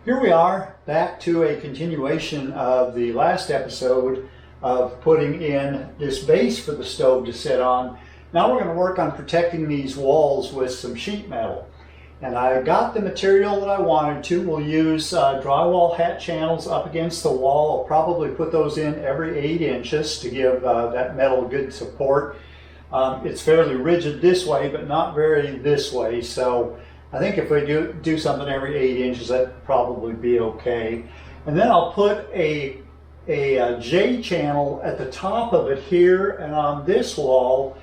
Here we are, back to a continuation of the last episode of putting in this base for the stove to sit on. Now we're going to work on protecting these walls with some sheet metal. And I got the material that I wanted to. We'll use drywall hat channels up against the wall. I'll probably put those in every 8 inches to give that metal good support. It's fairly rigid this way, but not very this way. So I think if we do something every 8 inches, that'd probably be okay. And then I'll put a J channel at the top of it here and on this wall,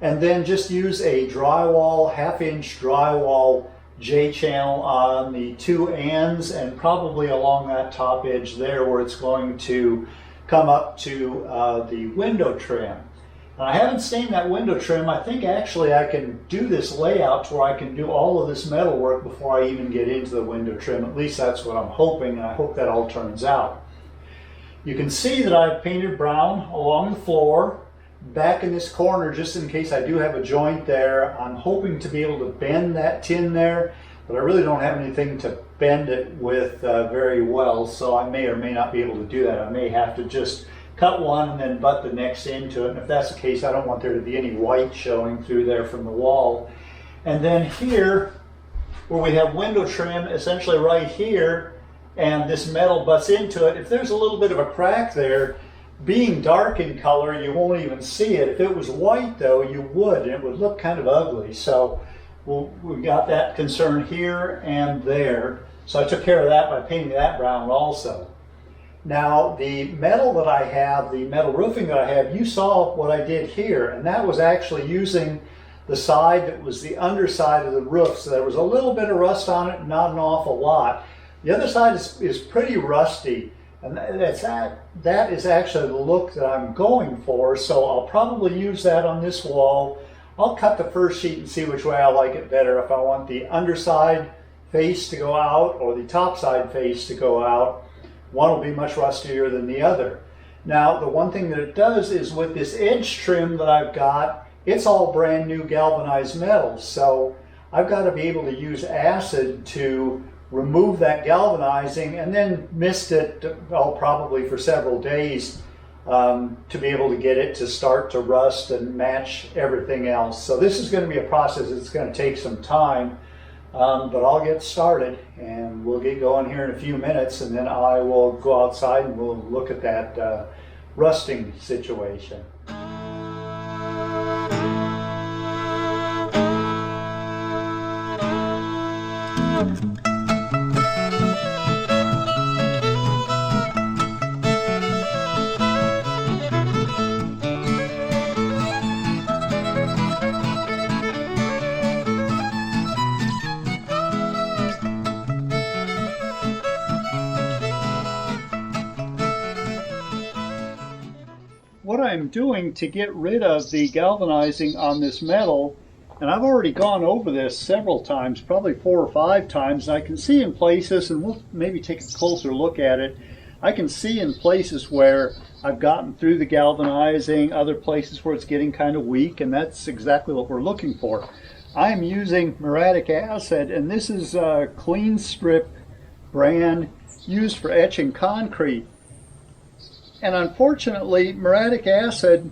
and then just use a drywall, 1/2 inch drywall J channel on the 2 ends and probably along that top edge there where it's going to come up to the window trim. And I haven't stained that window trim. I think actually I can do this layout to where I can do all of this metal work before I even get into the window trim. At least that's what I'm hoping, and I hope that all turns out. You can see that I've painted brown along the floor. Back in this corner, just in case I do have a joint there, I'm hoping to be able to bend that tin there, but I really don't have anything to bend it with very well, so I may or may not be able to do that. I may have to just cut one and then butt the next into it, and if that's the case, I don't want there to be any white showing through there from the wall. And then here, where we have window trim, essentially right here, and this metal butts into it, if there's a little bit of a crack there, being dark in color, you won't even see it. If it was white though, you would, and it would look kind of ugly. So we got that concern here and there. So I took care of that by painting that brown also. Now the metal that I have, the metal roofing that I have, you saw what I did here, and that was actually using the side that was the underside of the roof. So there was a little bit of rust on it, not an awful lot. The other side is pretty rusty, and that is actually the look that I'm going for. So I'll probably use that on this wall. I'll cut the first sheet and see which way I like it better, if I want the underside face to go out or the top side face to go out. One will be much rustier than the other. Now the one thing that it does is with this edge trim that I've got, it's all brand new galvanized metal. So I've got to be able to use acid to remove that galvanizing and then mist it probably for several days to be able to get it to start to rust and match everything else. So this is going to be a process that's going to take some time. But I'll get started and we'll get going here in a few minutes, and then I will go outside and we'll look at that rusting situation. What I'm doing to get rid of the galvanizing on this metal, and I've already gone over this several times, probably 4 or 5 times, and I can see in places, and we'll maybe take a closer look at it, I can see in places where I've gotten through the galvanizing, other places where it's getting kind of weak, and that's exactly what we're looking for. I'm using muriatic acid, and this is a Clean Strip brand used for etching concrete. And unfortunately, muriatic acid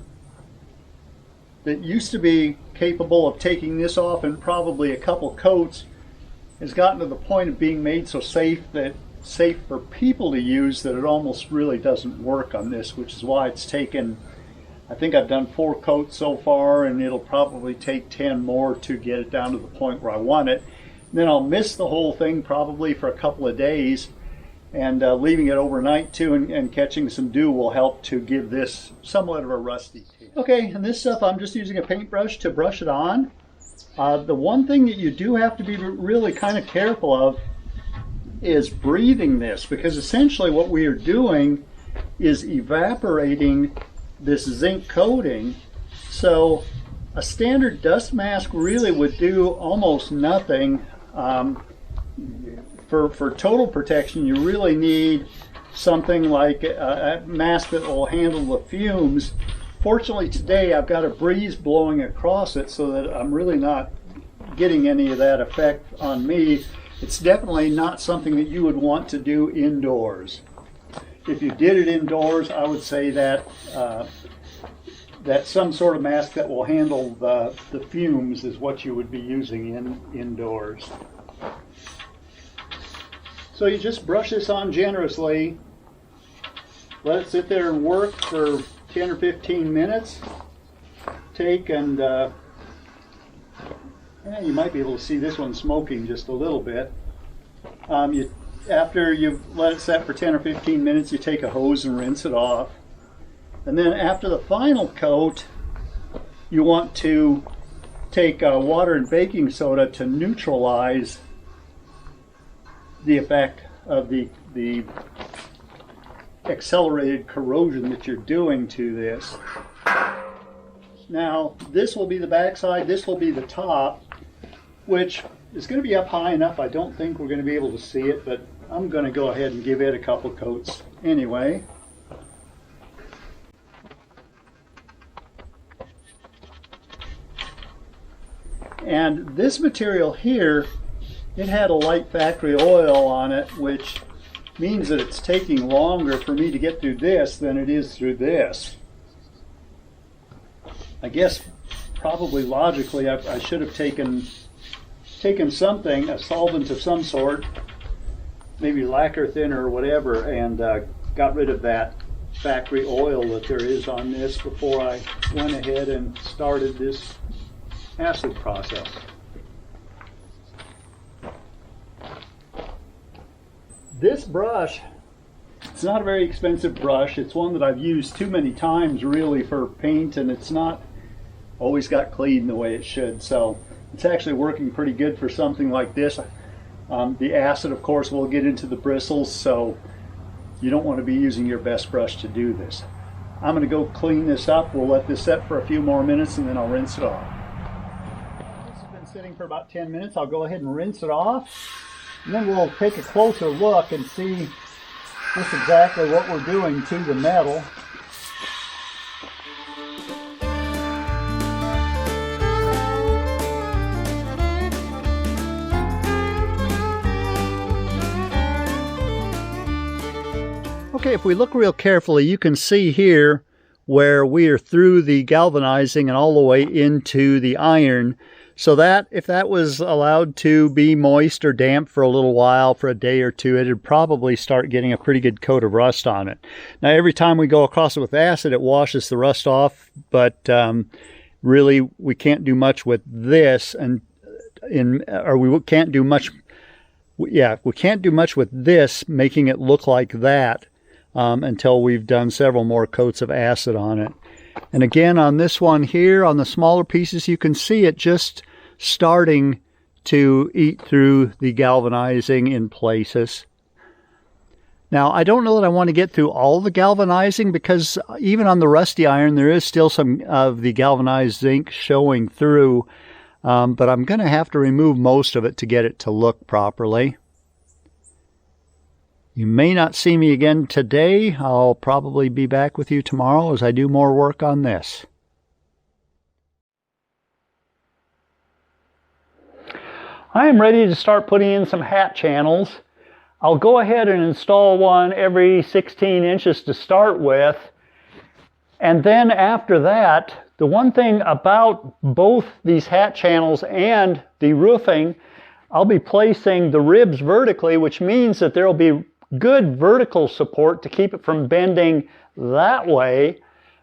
that used to be capable of taking this off in probably a couple coats has gotten to the point of being made so safe for people to use that it almost really doesn't work on this, which is why it's taken, I think I've done 4 coats so far, and it'll probably take 10 more to get it down to the point where I want it. And then I'll mist the whole thing probably for a couple of days, and leaving it overnight too, and catching some dew will help to give this somewhat of a rusty tint. Okay, and this stuff I'm just using a paintbrush to brush it on. The one thing that you do have to be really kind of careful of is breathing this, because essentially what we are doing is evaporating this zinc coating. So a standard dust mask really would do almost nothing. For total protection, you really need something like a mask that will handle the fumes. Fortunately today I've got a breeze blowing across it so that I'm really not getting any of that effect on me. It's definitely not something that you would want to do indoors. If you did it indoors, I would say that that some sort of mask that will handle the fumes is what you would be using indoors. So you just brush this on generously, let it sit there and work for 10 or 15 minutes. Take and you might be able to see this one smoking just a little bit. After you've let it set for 10 or 15 minutes, you take a hose and rinse it off. And then after the final coat, you want to take water and baking soda to neutralize the effect of the accelerated corrosion that you're doing to this. Now, this will be the backside, this will be the top, which is going to be up high enough. I don't think we're going to be able to see it, but I'm going to go ahead and give it a couple coats anyway. And this material here, it had a light factory oil on it, which means that it's taking longer for me to get through this than it is through this. I guess probably logically I should have taken something, a solvent of some sort, maybe lacquer thinner or whatever, and got rid of that factory oil that there is on this before I went ahead and started this acid process. This brush, it's not a very expensive brush. It's one that I've used too many times really for paint, and it's not always got clean the way it should. So it's actually working pretty good for something like this. The acid, of course, will get into the bristles, so you don't want to be using your best brush to do this. I'm going to go clean this up. We'll let this set for a few more minutes and then I'll rinse it off. This has been sitting for about 10 minutes. I'll go ahead and rinse it off. And then we'll take a closer look and see just exactly what we're doing to the metal. Okay, if we look real carefully, you can see here where we are through the galvanizing and all the way into the iron. So that, if that was allowed to be moist or damp for a little while, for a day or two, it'd probably start getting a pretty good coat of rust on it. Now, every time we go across it with acid, it washes the rust off, but really we can't do much with this, we can't do much with this, making it look like that until we've done several more coats of acid on it. And again, on this one here, on the smaller pieces, you can see it just starting to eat through the galvanizing in places. Now, I don't know that I want to get through all the galvanizing, because even on the rusty iron, there is still some of the galvanized zinc showing through, but I'm going to have to remove most of it to get it to look properly. You may not see me again today. I'll probably be back with you tomorrow as I do more work on this. I am ready to start putting in some hat channels. I'll go ahead and install one every 16 inches to start with. And then after that, the one thing about both these hat channels and the roofing, I'll be placing the ribs vertically, which means that there will be good vertical support to keep it from bending that way,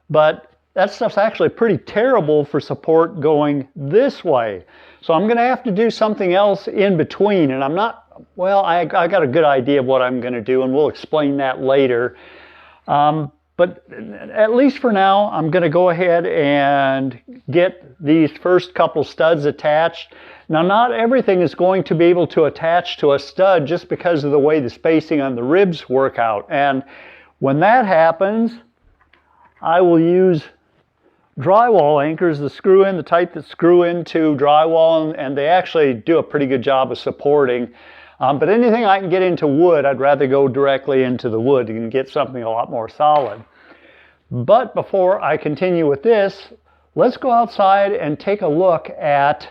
but that stuff's actually pretty terrible for support going this way. So I'm going to have to do something else in between, and I'm not, well, I got a good idea of what I'm going to do, and we'll explain that later. But at least for now, I'm going to go ahead and get these first couple studs attached. Now, not everything is going to be able to attach to a stud just because of the way the spacing on the ribs work out. And when that happens, I will use drywall anchors, the type that screw into drywall, and they actually do a pretty good job of supporting. But anything I can get into wood, I'd rather go directly into the wood and get something a lot more solid. But before I continue with this, let's go outside and take a look at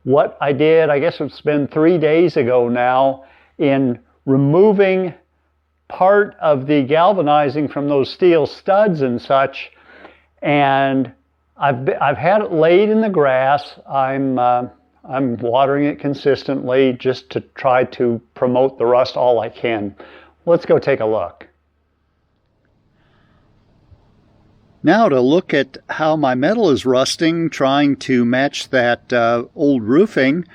what I did, I guess it's been 3 days ago now, in removing part of the galvanizing from those steel studs and such, and I've had it laid in the grass. I'm watering it consistently just to try to promote the rust all I can. Let's go take a look. Now to look at how my metal is rusting, trying to match that old roofing.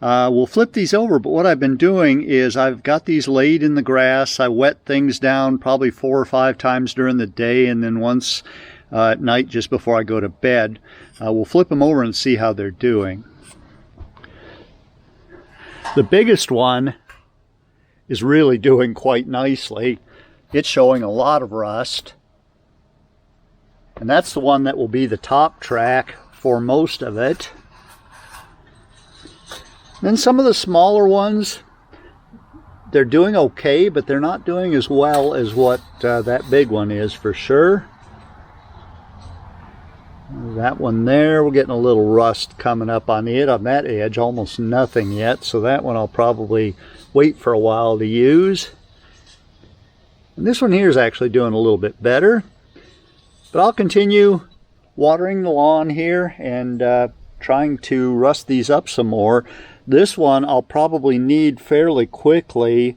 We'll flip these over, but what I've been doing is I've got these laid in the grass. I wet things down probably 4 or 5 times during the day, and then once at night just before I go to bed. We'll flip them over and see how they're doing. The biggest one is really doing quite nicely. It's showing a lot of rust. And that's the one that will be the top track for most of it. Then some of the smaller ones, they're doing okay, but they're not doing as well as what that big one is for sure. That one there, we're getting a little rust coming up on it on that edge, almost nothing yet, so that one I'll probably wait for a while to use. And this one here is actually doing a little bit better. But I'll continue watering the lawn here and trying to rust these up some more. This one I'll probably need fairly quickly,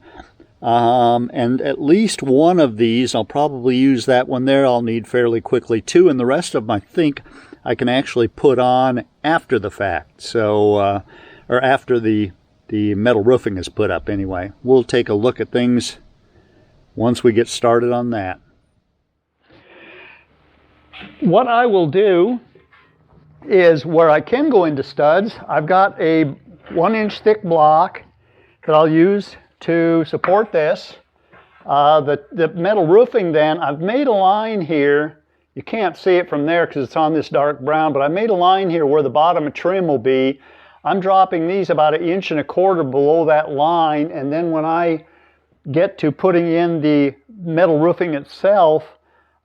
and at least one of these, I'll probably use that one there, I'll need fairly quickly too, and the rest of them I think I can actually put on after the fact, so or after the metal roofing is put up anyway. We'll take a look at things once we get started on that. What I will do is, where I can go into studs, I've got a 1-inch thick block that I'll use to support this. The metal roofing then, I've made a line here. You can't see it from there because it's on this dark brown, but I made a line here where the bottom of trim will be. I'm dropping these about 1.25 inches below that line, and then when I get to putting in the metal roofing itself,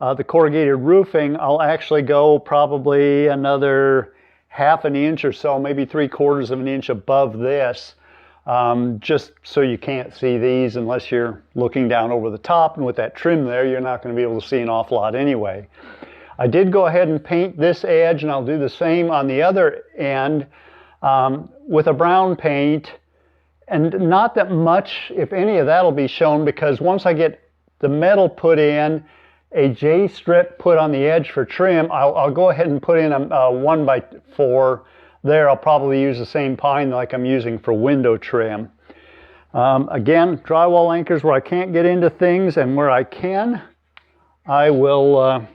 the corrugated roofing, I'll actually go probably another 1/2 inch or so, maybe 3/4 of an inch above this, just so you can't see these unless you're looking down over the top, and with that trim there, you're not going to be able to see an awful lot anyway. I did go ahead and paint this edge, and I'll do the same on the other end with a brown paint, and not that much, if any of that will be shown, because once I get the metal put in, a J-strip put on the edge for trim, I'll go ahead and put in a 1x4 there. I'll probably use the same pine like I'm using for window trim. Again, drywall anchors where I can't get into things, and where I can, I'll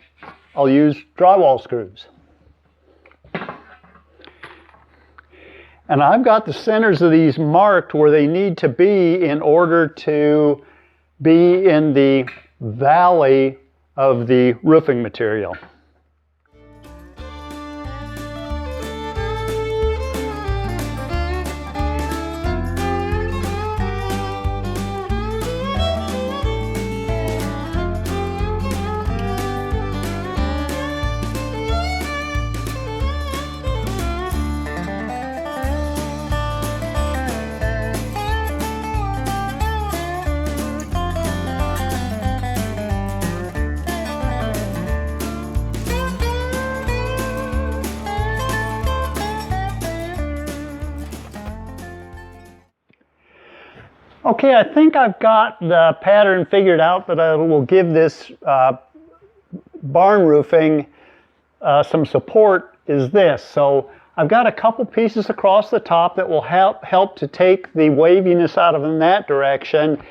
use drywall screws. And I've got the centers of these marked where they need to be in order to be in the valley of the roofing material. Okay, I think I've got the pattern figured out that I will give this barn roofing some support is this. So I've got a couple pieces across the top that will help to take the waviness out of in that direction.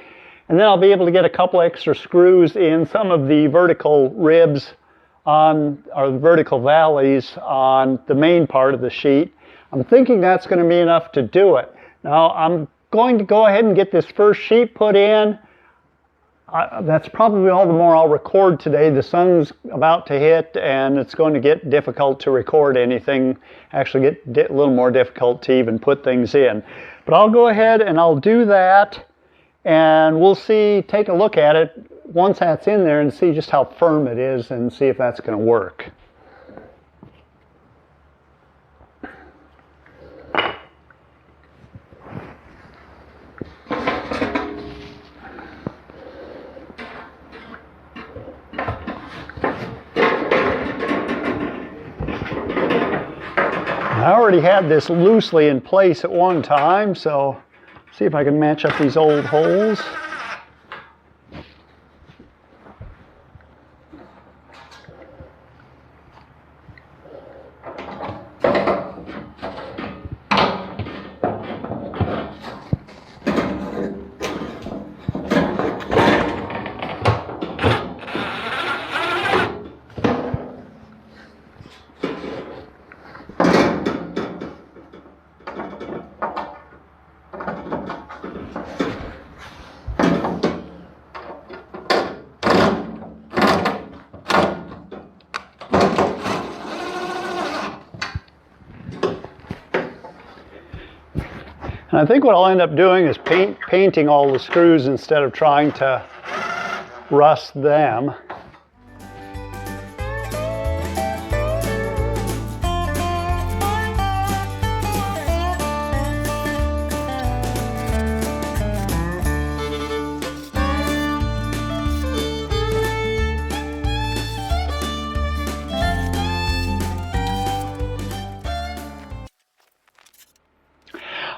And then I'll be able to get a couple extra screws in some of the vertical ribs on, or the vertical valleys on the main part of the sheet. I'm thinking that's going to be enough to do it. Now I'm going to go ahead and get this first sheet put in. That's probably all the more I'll record today. The sun's about to hit and it's going to get difficult to record anything, actually get a little more difficult to even put things in. But I'll go ahead and I'll do that, and we'll see, take a look at it once that's in there and see just how firm it is and see if that's going to work. I already had this loosely in place at one time, so see if I can match up these old holes. And I think what I'll end up doing is painting all the screws instead of trying to rust them.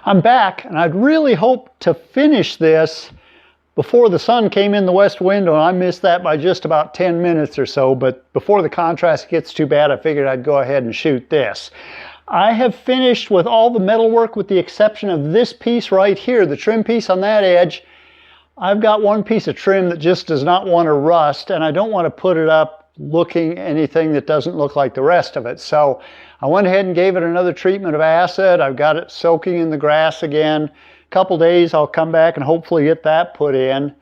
I'm back, and I'd really hoped to finish this before the sun came in the west window, and I missed that by just about 10 minutes or so, but before the contrast gets too bad, I figured I'd go ahead and shoot this. I have finished with all the metalwork with the exception of this piece right here, the trim piece on that edge. I've got one piece of trim that just does not want to rust, and I don't want to put it up looking anything that doesn't look like the rest of it. So I went ahead and gave it another treatment of acid. I've got it soaking in the grass again. A couple days I'll come back and hopefully get that put in.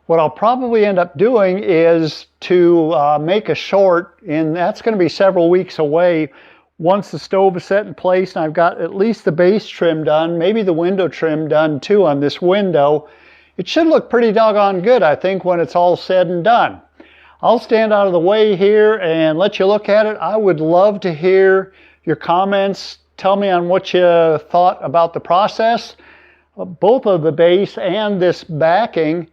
What I'll probably end up doing is to make a short, and that's going to be several weeks away. Once the stove is set in place and I've got at least the base trim done, maybe the window trim done too on this window, it should look pretty doggone good, I think, when it's all said and done. I'll stand out of the way here and let you look at it. I would love to hear your comments. Tell me on what you thought about the process, both of the base and this backing.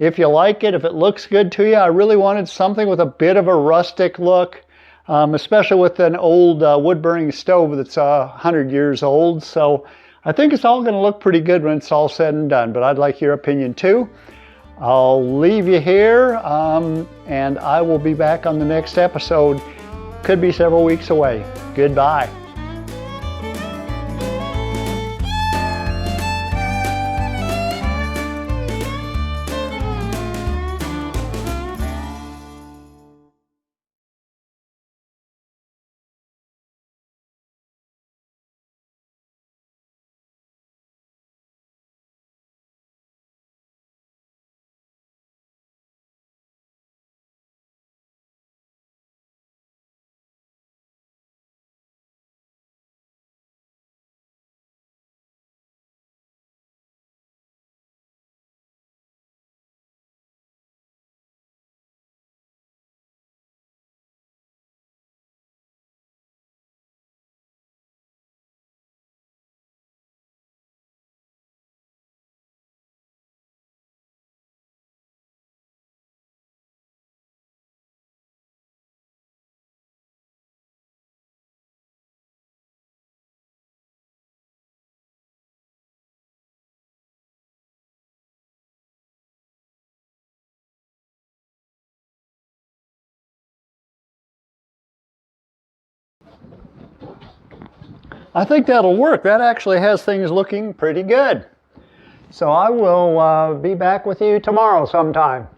If you like it, if it looks good to you. I really wanted something with a bit of a rustic look, especially with an old wood-burning stove that's 100 years old. So I think it's all going to look pretty good when it's all said and done, but I'd like your opinion too. I'll leave you here, and I will be back on the next episode. Could be several weeks away. Goodbye. I think that'll work. That actually has things looking pretty good. So I will be back with you tomorrow sometime.